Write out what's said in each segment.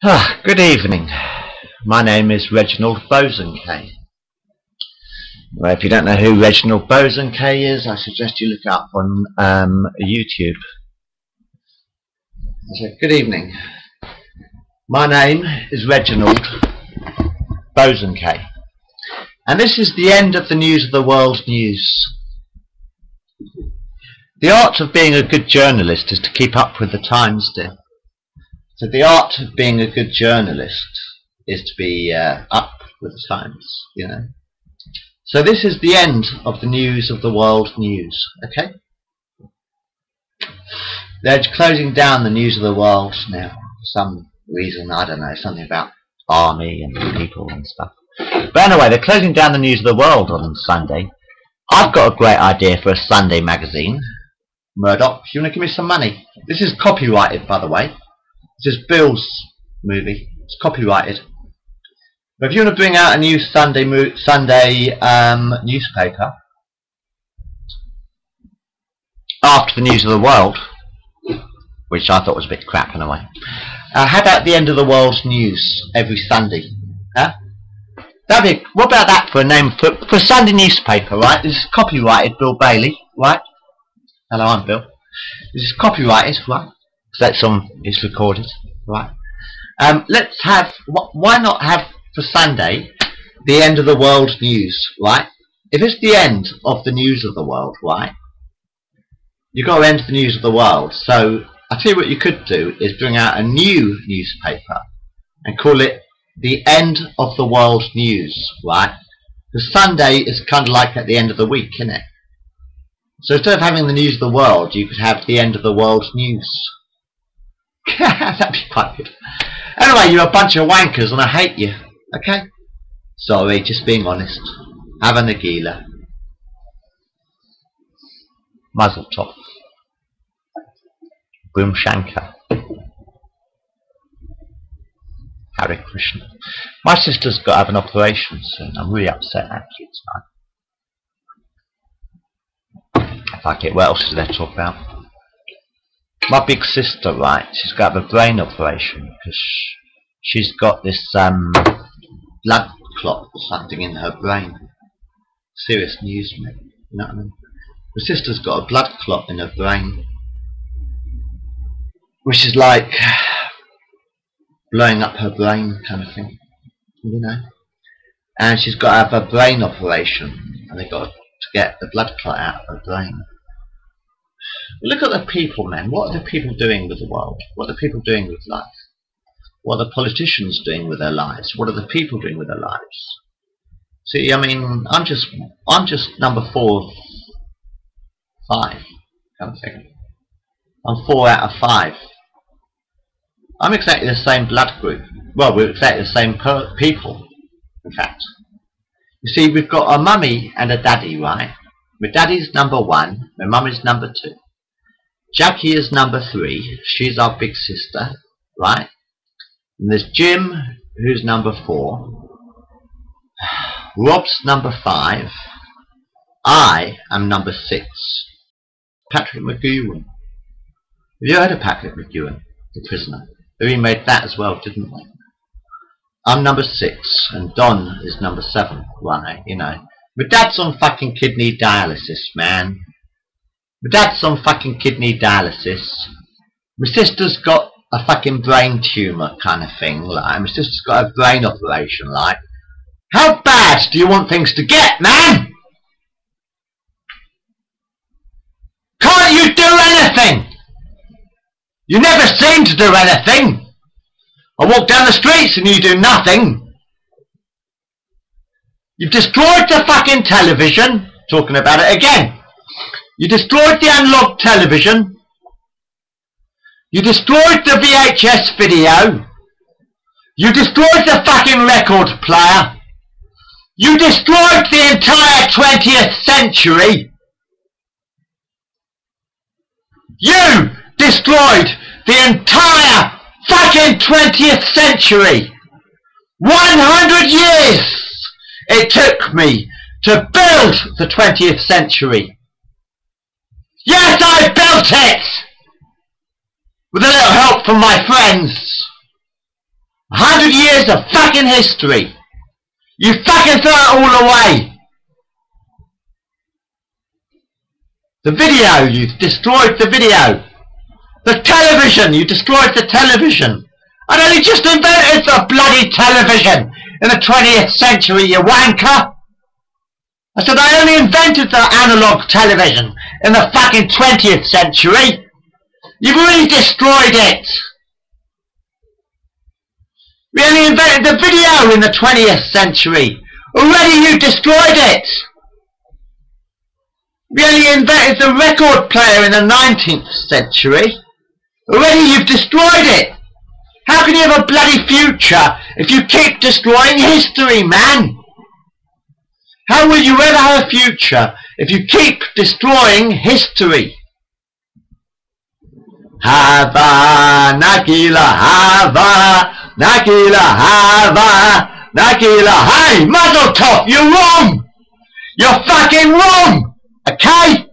Good evening. My name is Reginald Bosanquet. Well, if you don't know who Reginald Bosanquet is, I suggest you look up on YouTube. So, good evening. My name is Reginald Bosanquet, and this is the end of the news of the world's news. The art of being a good journalist is to keep up with the times, dear. So the art of being a good journalist is to be up with the times, you know. So this is the end of the news of the world news, okay? They're closing down the news of the world now for some reason, I don't know, something about army and people and stuff. But anyway, they're closing down the news of the world on Sunday. I've got a great idea for a Sunday magazine. Murdoch, if you want to give me some money. This is copyrighted, by the way. This is Bill's movie. It's copyrighted. But if you want to bring out a new Sunday newspaper after the news of the world, which I thought was a bit crap in a way, how about the end of the world's news every Sunday? Huh? What about that for a name for a Sunday newspaper, right? This is copyrighted, Bill Bailey, right? Hello, I'm Bill. This is copyrighted, right? So that's on, it's recorded, right? Let's have, why not have for Sunday the end of the world's news, right? If it's the end of the news of the world, right? You've got to end the news of the world. So I tell you what you could do is bring out a new newspaper and call it the end of the world's news, right? Because Sunday is kind of like at the end of the week, isn't it? So instead of having the news of the world, you could have the end of the world's news. That'd be quite good. Anyway, you're a bunch of wankers and I hate you. Okay? Sorry, just being honest. Have a Nagila. Muzzle top. Boom Shankar. Hare Krishna. My sister's got to have an operation soon. I'm really upset actually tonight. If I get, what else is there to talk about? My big sister, right, she's got a brain operation because she's got this blood clot or something in her brain. Serious news, mate. You know what I mean? My sister's got a blood clot in her brain, which is like blowing up her brain kind of thing, you know. And she's got to have a brain operation, and they've got to get the blood clot out of her brain. Look at the people, man. What are the people doing with the world? What are the people doing with life? What are the politicians doing with their lives? What are the people doing with their lives? See, I mean, I'm just number 4 of 5, kind of thing. I'm 4 out of 5. I'm exactly the same blood group. Well, we're exactly the same people, in fact. You see, we've got a mummy and a daddy, right? My daddy's number 1, my mummy's number 2. Jackie is number 3, she's our big sister, right? And there's Jim, who's number 4. Rob's number 5. I am number 6. Patrick McGowan. Have you heard of Patrick McGowan, the prisoner? We made that as well, didn't we? I'm number 6, and Don is number 7, right, you know. My dad's on fucking kidney dialysis, man. My dad's on fucking kidney dialysis. My sister's got a fucking brain tumour kind of thing, like. My sister's got a brain operation, like. How bad do you want things to get, man? Can't you do anything? You never seem to do anything. I walk down the streets and you do nothing. You've destroyed the fucking television. Talking about it again. You destroyed the analog television. You destroyed the VHS video. You destroyed the fucking record player. You destroyed the entire 20th century. You destroyed the entire fucking 20th century. 100 years it took me to build the 20th century. Yes, I built it! With a little help from my friends. 100 years of fucking history. You fucking throw it all away. The video, you destroyed the video. The television, you destroyed the television. I'd only just invented the bloody television in the 20th century, you wanker. I said I only invented the analog television in the fucking 20th century. You've already destroyed it. We only invented the video in the 20th century. Already you destroyed it. We only invented the record player in the 19th century. Already you've destroyed it. How can you have a bloody future if you keep destroying history, man? How will you ever have a future if you keep destroying history? Hava, Nakila, Hava, Nakila, Hava, Nakila. Hey, Mazel Tov, you're wrong. You're fucking wrong. Okay?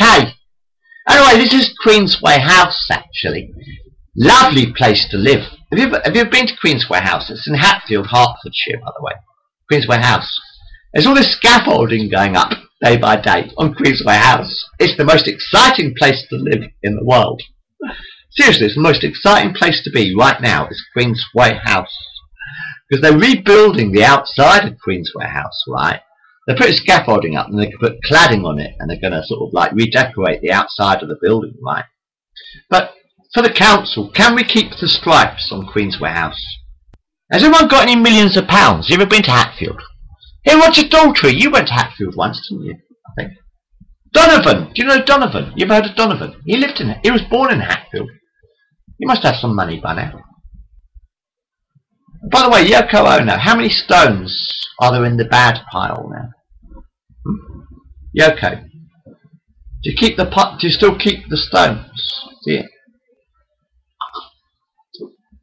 Okay. Anyway, this is Queensway House, actually. Lovely place to live. Have you ever been to Queensway House? It's in Hatfield, Hertfordshire, by the way. Queensway House. There's all this scaffolding going up day by day on Queensway House. It's the most exciting place to live in the world. Seriously, it's the most exciting place to be right now is Queensway House. Because they're rebuilding the outside of Queensway House, right? They're putting scaffolding up and they can put cladding on it and they're going to sort of like redecorate the outside of the building, right? But for the council, can we keep the stripes on Queensway House? Has anyone got any millions of pounds? You ever been to Hatfield? Hey, Roger Daltrey, you went to Hatfield once, didn't you? I think. Donovan, do you know Donovan? You ever heard of Donovan? He lived in it. He was born in Hatfield. He must have some money by now. By the way, Yoko Ono, how many stones are there in the bad pile now? Yoko, do you keep the pot? Do you still keep the stones? Do you?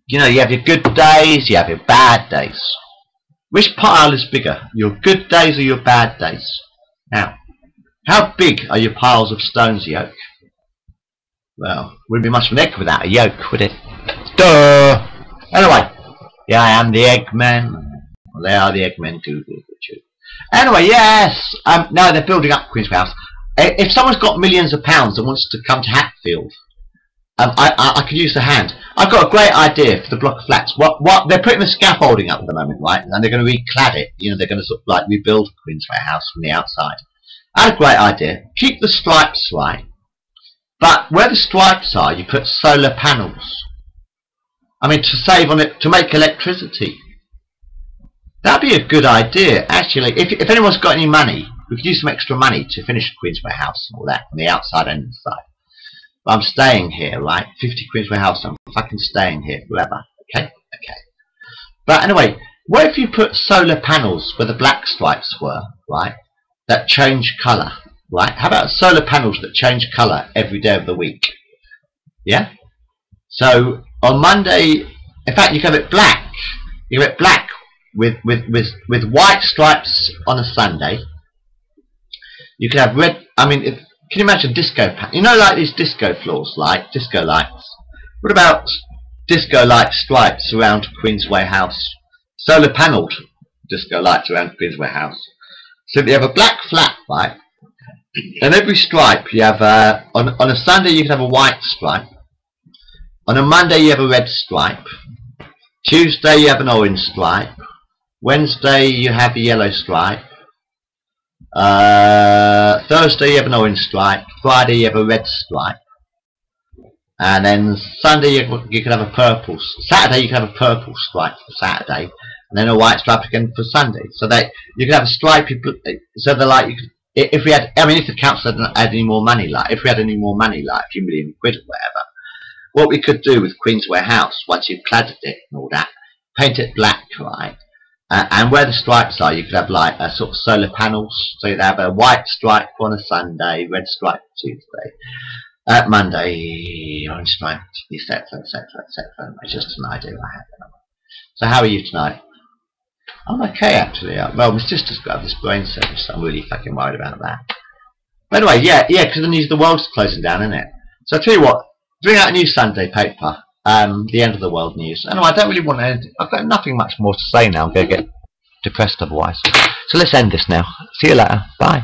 You know, you have your good days, you have your bad days. Which pile is bigger, your good days or your bad days? Now, how big are your piles of stones, Yoke? Well, wouldn't be much of an egg without a yolk, would it? Duh! Anyway, here I am, the Eggman. Well, they are the Eggmen too. Anyway, yes. No, they're building up Queensway House. If someone's got millions of pounds and wants to come to Hatfield, I could use the hand. I've got a great idea for the block of flats. What they're putting the scaffolding up at the moment, right? And they're going to reclad it. You know, they're going to sort of like rebuild Queensway House from the outside. I had a great idea. Keep the stripes, right? But where the stripes are, you put solar panels. I mean, to save on it, to make electricity. That'd be a good idea, actually. If anyone's got any money, we could use some extra money to finish Queensway House and all that on the outside and inside. But I'm staying here, right? 50 Queensway House, I'm fucking staying here forever. Okay? Okay. But anyway, what if you put solar panels where the black stripes were, right? That change colour, right? How about solar panels that change colour every day of the week? Yeah? So on Monday, in fact, you can have it black. You have it black with white stripes on a Sunday. You can have red. I mean, can you imagine disco? You know, like these disco floors, like disco lights. What about disco light stripes around Queensway House? Solar panelled disco lights around Queensway House. So you have a black flat, right? And every stripe you have on a Sunday you can have a white stripe. On a Monday you have a red stripe. Tuesday you have an orange stripe. Wednesday you have a yellow stripe. Thursday you have an orange stripe. Friday you have a red stripe. And then Sunday you can have a purple. Saturday you can have a purple stripe for Saturday. And then a white stripe again for Sunday. So that you can have a stripe. So they're like, if we had, I mean, if the council hadn't had any more money, like if we had any more money, like a few million quid or whatever, what we could do with Queensway House, once you've cladded it and all that, paint it black, right? And where the stripes are, you could have like a sort of solar panels. So you'd have a white stripe on a Sunday, red stripe Tuesday, Monday, orange stripe, etc., etc., etc. It's just an idea I had. So how are you tonight? I'm okay, actually. Well, my sister's got this brain surgery, so I'm really fucking worried about that. But anyway, yeah, because the world's closing down, isn't it? So I'll tell you what, bring out a new Sunday paper. the end of the world news. Anyway, I don't really want to. I've got nothing much more to say now. I'm going to get depressed otherwise. So let's end this now. See you later. Bye.